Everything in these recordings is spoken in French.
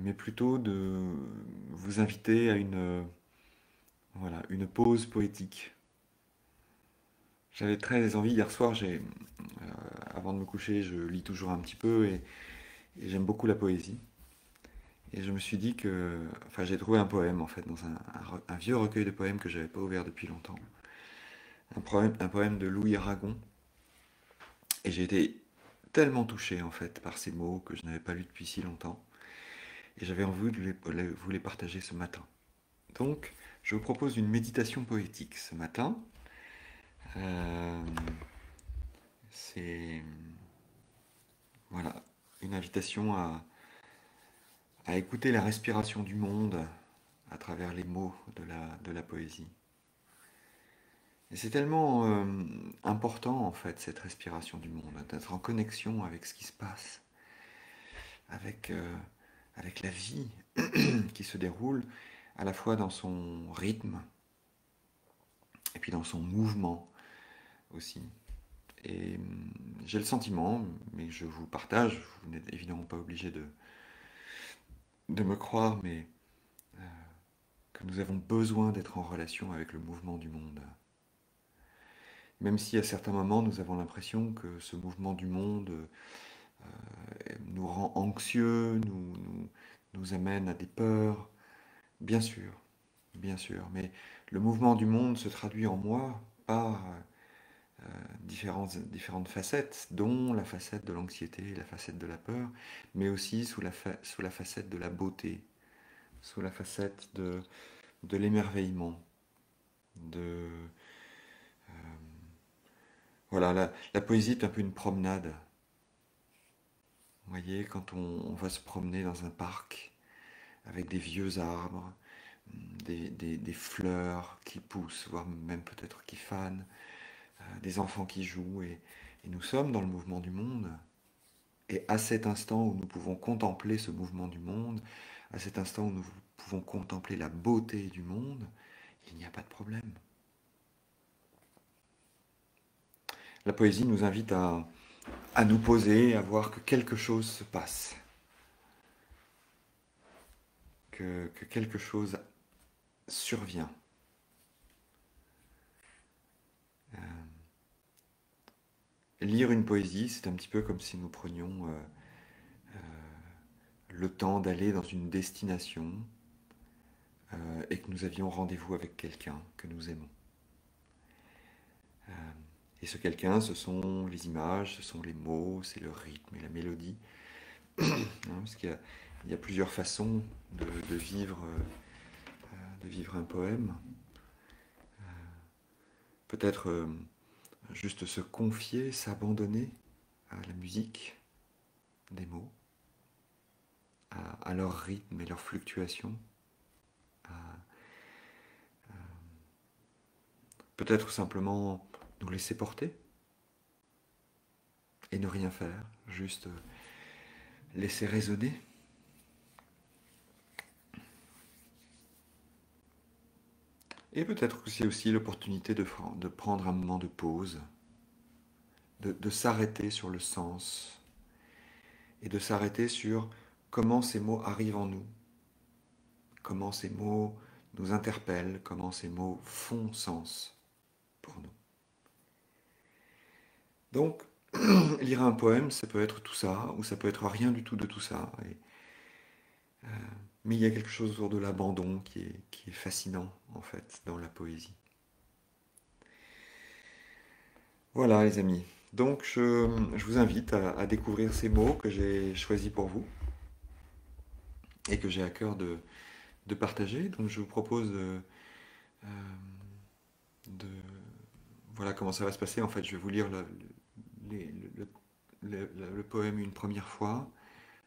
mais plutôt de vous inviter à voilà, une pause poétique. J'avais très envie, hier soir, avant de me coucher, je lis toujours un petit peu et j'aime beaucoup la poésie. Et je me suis dit enfin j'ai trouvé un poème en fait, dans un vieux recueil de poèmes que j'avais pas ouvert depuis longtemps. Un poème de Louis Aragon. Et j'ai été tellement touché en fait par ces mots que je n'avais pas lus depuis si longtemps. Et j'avais envie de vous les partager ce matin. Donc, je vous propose une méditation poétique ce matin. Euh, c'est voilà, une invitation à écouter la respiration du monde à travers les mots de la poésie. Et c'est tellement important en fait cette respiration du monde, d'être en connexion avec ce qui se passe, avec, avec la vie qui se déroule à la fois dans son rythme et puis dans son mouvement aussi. Et j'ai le sentiment, mais je vous partage, vous n'êtes évidemment pas obligé de me croire, mais que nous avons besoin d'être en relation avec le mouvement du monde. Même si à certains moments nous avons l'impression que ce mouvement du monde nous rend anxieux, nous amène à des peurs, bien sûr, mais le mouvement du monde se traduit en moi par différentes facettes, dont la facette de l'anxiété, la facette de la peur, mais aussi sous la facette de la beauté, sous la facette de l'émerveillement, de... Voilà, la poésie est un peu une promenade. Vous voyez, quand on va se promener dans un parc avec des vieux arbres, des fleurs qui poussent, voire même peut-être qui fanent, des enfants qui jouent, et nous sommes dans le mouvement du monde. Et à cet instant où nous pouvons contempler ce mouvement du monde, à cet instant où nous pouvons contempler la beauté du monde, il n'y a pas de problème. La poésie nous invite à nous poser, à voir que quelque chose se passe, que quelque chose survient. Lire une poésie, c'est un petit peu comme si nous prenions le temps d'aller dans une destination et que nous avions rendez-vous avec quelqu'un que nous aimons. Et ce quelqu'un, ce sont les images, ce sont les mots, c'est le rythme et la mélodie. Parce qu'il y a plusieurs façons de vivre un poème. Peut-être juste se confier, s'abandonner à la musique des mots, à leur rythme et leur fluctuation. Peut-être simplement nous laisser porter et ne rien faire, juste laisser résonner. Et peut-être que c'est aussi l'opportunité de prendre un moment de pause, de s'arrêter sur le sens et de s'arrêter sur comment ces mots arrivent en nous, comment ces mots nous interpellent, comment ces mots font sens pour nous. Donc, lire un poème, ça peut être tout ça, ou ça peut être rien du tout de tout ça. Mais il y a quelque chose autour de l'abandon qui est fascinant, en fait, dans la poésie. Voilà, les amis. Donc, je vous invite à découvrir ces mots que j'ai choisis pour vous et que j'ai à cœur de partager. Donc, je vous propose euh, de... Voilà comment ça va se passer. En fait, je vais vous lire les- le poème une première fois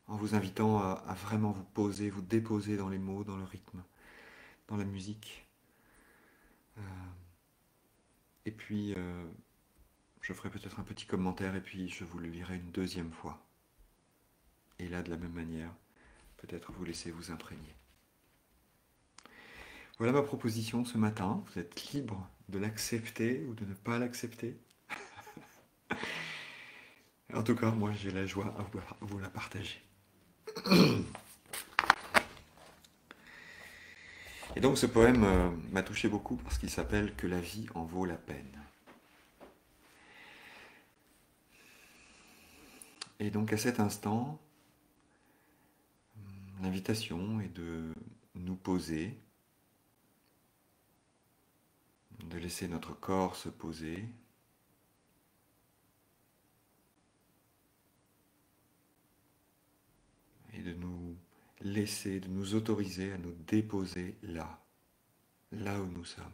en vous invitant à vraiment vous poser, vous déposer dans les mots, dans le rythme, dans la musique. Euh, et puis, je ferai peut-être un petit commentaire et puis je vous le lirai une deuxième fois. Et là, de la même manière, peut-être vous laisser vous imprégner. Voilà ma proposition ce matin. Vous êtes libre de l'accepter ou de ne pas l'accepter. En tout cas, moi, j'ai la joie à vous la partager. Et donc ce poème m'a touché beaucoup parce qu'il s'appelle Que la vie en vaut la peine. Et donc à cet instant, l'invitation est de nous poser, de laisser notre corps se poser, et de nous laisser, de nous autoriser à nous déposer là, là où nous sommes.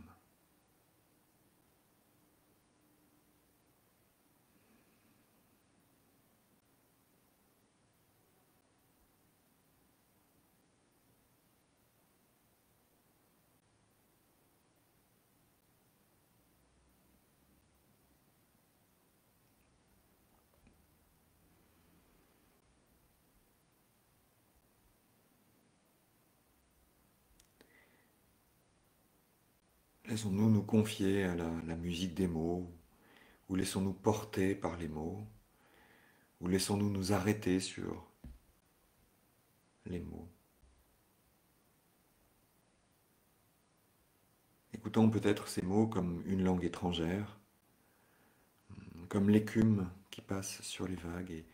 Laissons-nous nous confier à la musique des mots, ou laissons-nous porter par les mots, ou laissons-nous nous arrêter sur les mots. Écoutons peut-être ces mots comme une langue étrangère, comme l'écume qui passe sur les vagues, et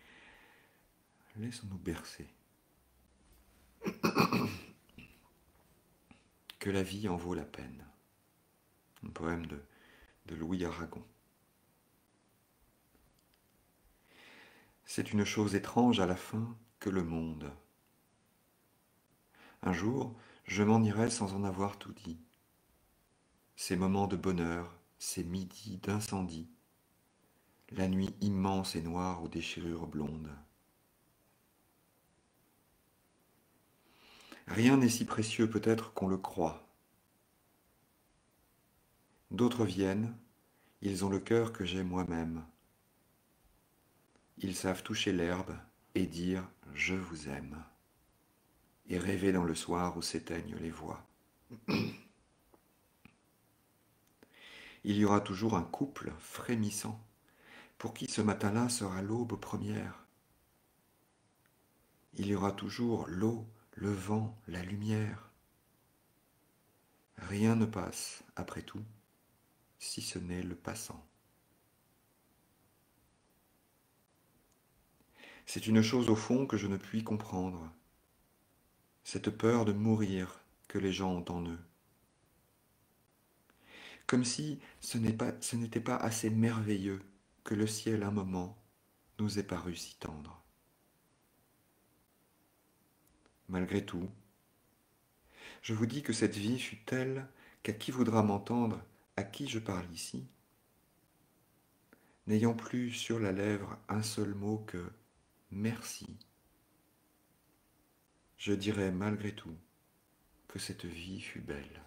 laissons-nous bercer. Que la vie en vaut la peine. Un poème de Louis Aragon. C'est une chose étrange à la fin que le monde. Un jour, je m'en irai sans en avoir tout dit. Ces moments de bonheur, ces midis d'incendie, la nuit immense et noire aux déchirures blondes. Rien n'est si précieux peut-être qu'on le croit. D'autres viennent, ils ont le cœur que j'ai moi-même. Ils savent toucher l'herbe et dire « je vous aime » et rêver dans le soir où s'éteignent les voix. Il y aura toujours un couple frémissant pour qui ce matin-là sera l'aube première. Il y aura toujours l'eau, le vent, la lumière. Rien ne passe, après tout, si ce n'est le passant. C'est une chose au fond que je ne puis comprendre, cette peur de mourir que les gens ont en eux. Comme si ce n'était pas assez merveilleux que le ciel un moment nous ait paru si tendre. Malgré tout, je vous dis que cette vie fut telle qu'à qui voudra m'entendre, à qui je parle ici, n'ayant plus sur la lèvre un seul mot que merci, je dirais malgré tout que cette vie fut belle.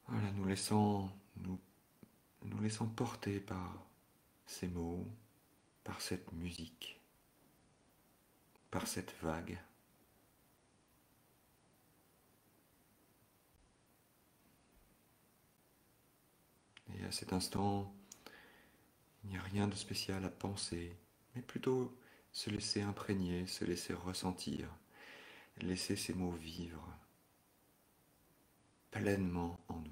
Voilà, nous laissons porter par ces mots, par cette musique, par cette vague. Et à cet instant, il n'y a rien de spécial à penser, mais plutôt se laisser imprégner, se laisser ressentir, laisser ces mots vivre pleinement en nous.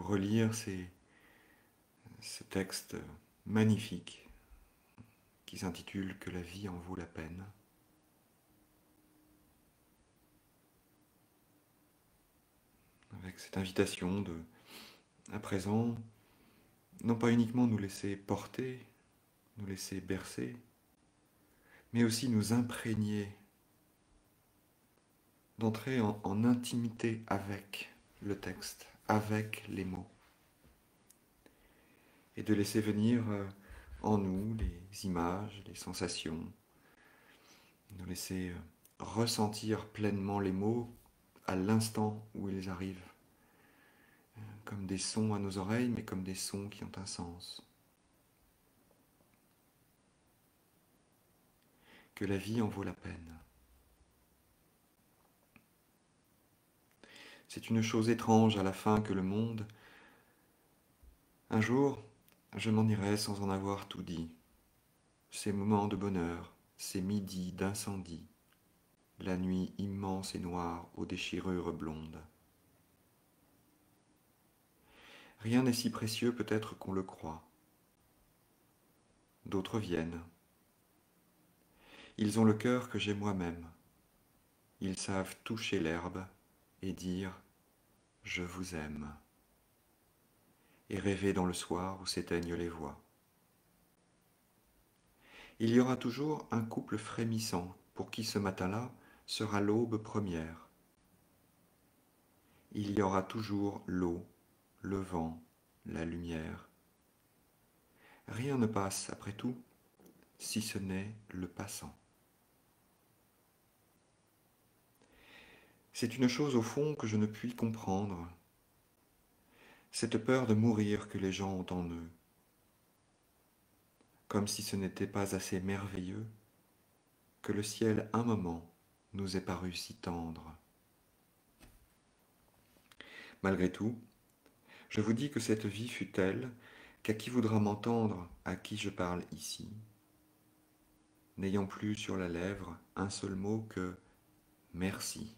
pour relire ce texte magnifique qui s'intitule Que la vie en vaut la peine. Avec cette invitation de, à présent, non pas uniquement nous laisser porter, nous laisser bercer, mais aussi nous imprégner, d'entrer en intimité avec le texte, avec les mots, et de laisser venir en nous les images, les sensations, de laisser ressentir pleinement les mots à l'instant où ils arrivent, comme des sons à nos oreilles, mais comme des sons qui ont un sens. Que la vie en vaut la peine. C'est une chose étrange à la fin que le monde, un jour, je m'en irai sans en avoir tout dit. Ces moments de bonheur, ces midis d'incendie, la nuit immense et noire aux déchirures blondes. Rien n'est si précieux peut-être qu'on le croit. D'autres viennent. Ils ont le cœur que j'ai moi-même. Ils savent toucher l'herbe et dire « Je vous aime » et rêver dans le soir où s'éteignent les voix. Il y aura toujours un couple frémissant pour qui ce matin-là sera l'aube première. Il y aura toujours l'eau, le vent, la lumière. Rien ne passe après tout, si ce n'est le passant. C'est une chose au fond que je ne puis comprendre, cette peur de mourir que les gens ont en eux, comme si ce n'était pas assez merveilleux que le ciel un moment nous ait paru si tendre. Malgré tout, je vous dis que cette vie fut telle qu'à qui voudra m'entendre, à qui je parle ici, n'ayant plus sur la lèvre un seul mot que « merci »,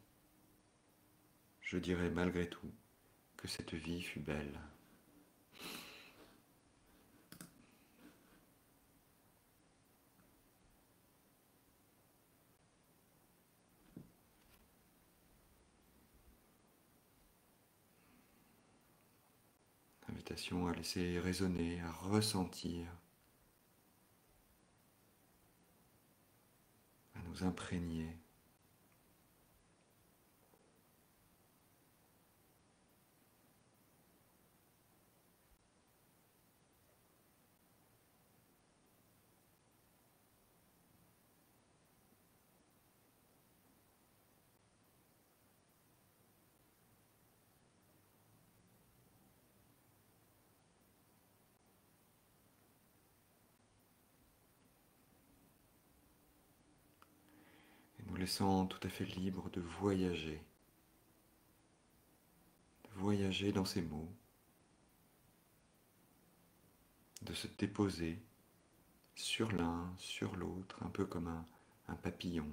je dirai malgré tout que cette vie fut belle. Invitation à laisser résonner, à ressentir, à nous imprégner. Et nous laissant tout à fait libres de voyager dans ces mots, de se déposer sur l'un, sur l'autre, un peu comme un papillon.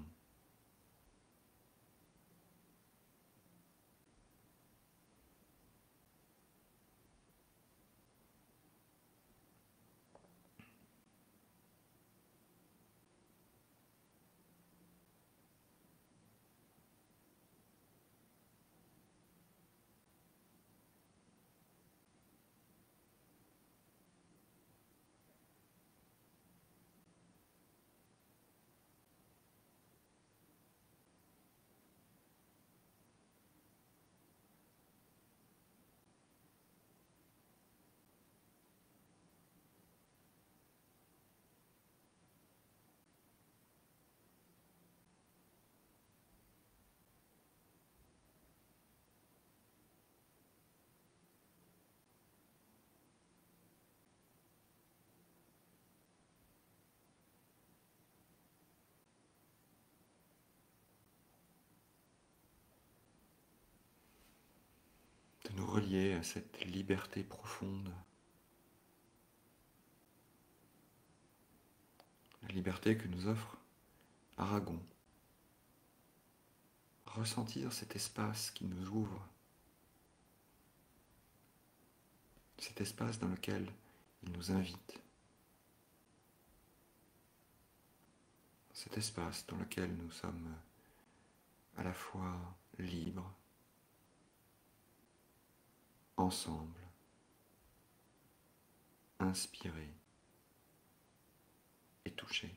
De nous relier à cette liberté profonde, la liberté que nous offre Aragon. Ressentir cet espace qui nous ouvre, cet espace dans lequel il nous invite, cet espace dans lequel nous sommes à la fois libres, ensemble, inspirés et touchés.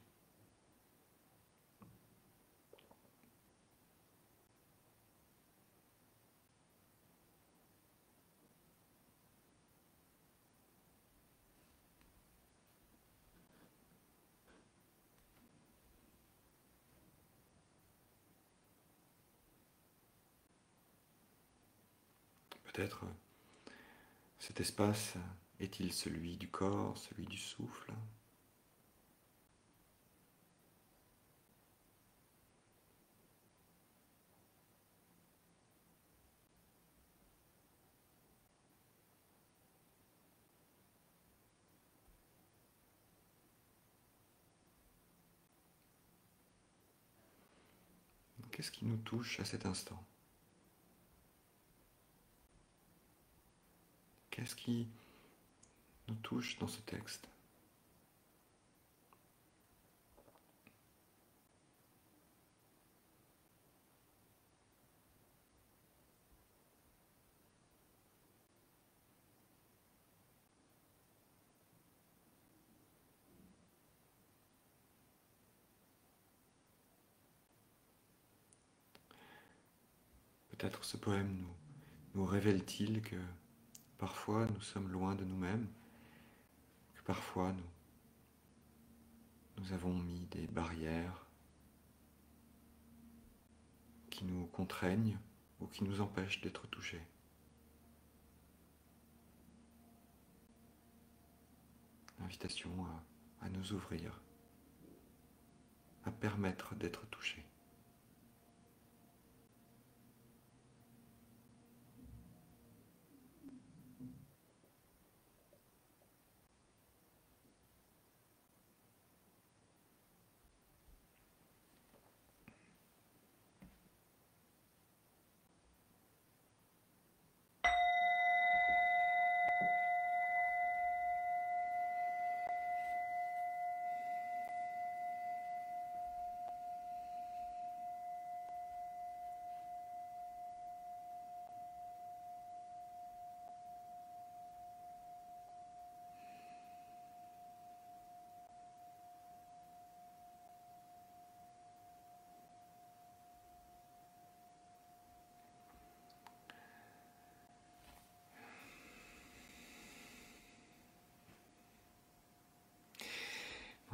Peut-être cet espace est-il celui du corps, celui du souffle? Qu'est-ce qui nous touche à cet instant? Qu'est-ce qui nous touche dans ce texte? Peut-être ce poème nous révèle-t-il que parfois nous sommes loin de nous-mêmes, que parfois nous avons mis des barrières qui nous contraignent ou qui nous empêchent d'être touchés. Invitation à nous ouvrir, à permettre d'être touchés.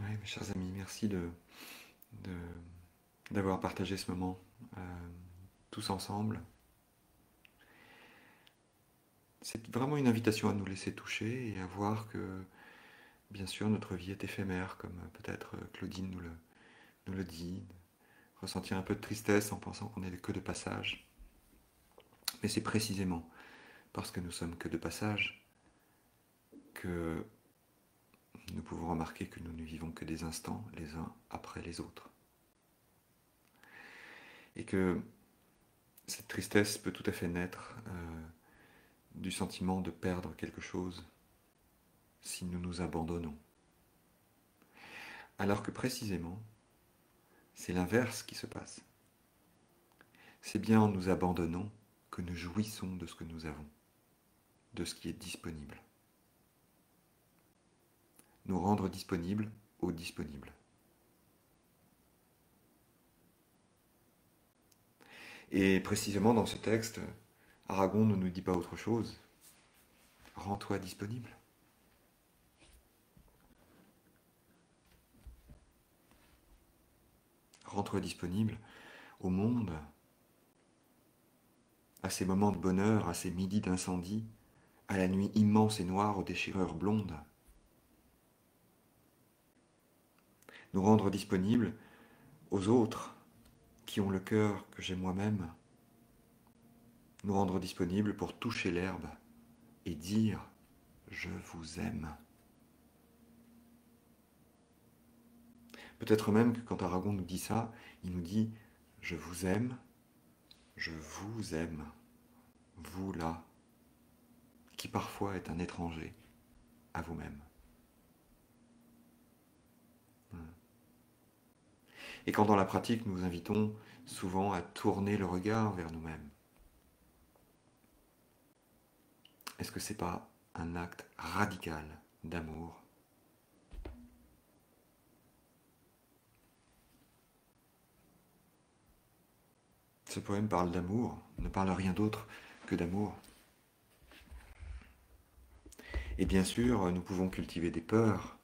Oui, mes chers amis, merci d'avoir partagé ce moment tous ensemble. C'est vraiment une invitation à nous laisser toucher et à voir que, bien sûr, notre vie est éphémère, comme peut-être Claudine nous le dit, ressentir un peu de tristesse en pensant qu'on n'est que de passage. Mais c'est précisément parce que nous sommes que de passage que nous pouvons remarquer que nous ne vivons que des instants les uns après les autres. Et que cette tristesse peut tout à fait naître du sentiment de perdre quelque chose si nous nous abandonnons. Alors que précisément, c'est l'inverse qui se passe. C'est bien en nous abandonnant que nous jouissons de ce que nous avons, de ce qui est disponible. Nous rendre disponibles au disponible. Et précisément dans ce texte, Aragon ne nous dit pas autre chose. Rends-toi disponible. Rends-toi disponible au monde, à ces moments de bonheur, à ces midis d'incendie, à la nuit immense et noire aux déchirures blondes. Nous rendre disponibles aux autres qui ont le cœur que j'ai moi-même. Nous rendre disponibles pour toucher l'herbe et dire « Je vous aime ». Peut-être même que quand Aragon nous dit ça, il nous dit « Je vous aime, vous là », qui parfois est un étranger à vous-même. Et quand dans la pratique nous invitons souvent à tourner le regard vers nous-mêmes, est-ce que c'est pas un acte radical d'amour? Ce poème parle d'amour, ne parle rien d'autre que d'amour. Et bien sûr, nous pouvons cultiver des peurs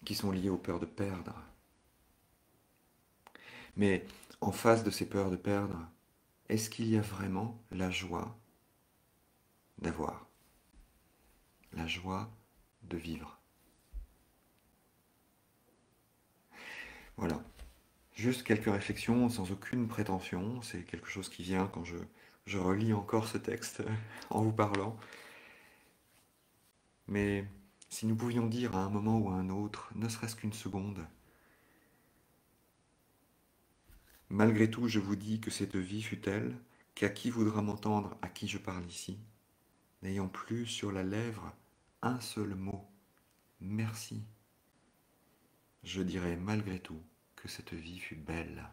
qui sont liées aux peurs de perdre. Mais en face de ces peurs de perdre, est-ce qu'il y a vraiment la joie d'avoir, la joie de vivre? Voilà. Juste quelques réflexions sans aucune prétention. C'est quelque chose qui vient quand je relis encore ce texte en vous parlant. Mais si nous pouvions dire à un moment ou à un autre, ne serait-ce qu'une seconde, malgré tout, je vous dis que cette vie fut telle qu'à qui voudra m'entendre, à qui je parle ici, n'ayant plus sur la lèvre un seul mot, merci, je dirais malgré tout que cette vie fut belle.